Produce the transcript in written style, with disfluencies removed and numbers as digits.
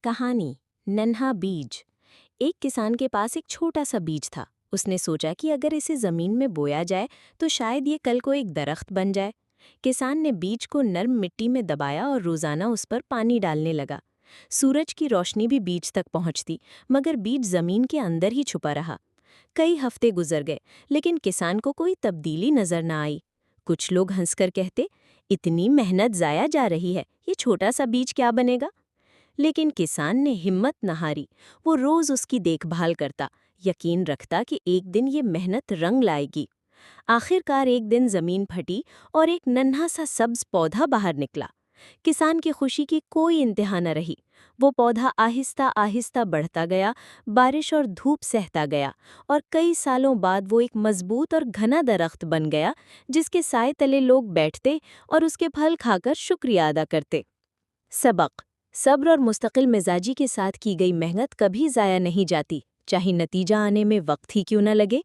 कहानी नन्हा बीज। एक किसान के पास एक छोटा सा बीज था। उसने सोचा कि अगर इसे जमीन में बोया जाए तो शायद ये कल को एक दरख्त बन जाए। किसान ने बीज को नर्म मिट्टी में दबाया और रोजाना उस पर पानी डालने लगा। सूरज की रोशनी भी बीज तक पहुंचती, मगर बीज जमीन के अंदर ही छुपा रहा। कई हफ्ते गुजर गए, लेकिन किसान को कोई तब्दीली नजर न आई। कुछ लोग हंसकर कहते, इतनी मेहनत जाया जा रही है, ये छोटा सा बीज क्या बनेगा। लेकिन किसान ने हिम्मत न हारी। वो रोज उसकी देखभाल करता, यकीन रखता कि एक दिन ये मेहनत रंग लाएगी। आखिरकार एक दिन जमीन फटी और एक नन्हा सा सब्ज पौधा बाहर निकला। किसान की खुशी की कोई इंतहा न रही। वो पौधा आहिस्ता आहिस्ता बढ़ता गया, बारिश और धूप सहता गया, और कई सालों बाद वो एक मजबूत और घना दरख्त बन गया, जिसके साए तले लोग बैठते और उसके फल खाकर शुक्रिया अदा करते। सबक: सब्र और मुस्तकिल मिजाजी के साथ की गई मेहनत कभी ज़ाया नहीं जाती, चाहे नतीजा आने में वक्त ही क्यों न लगे।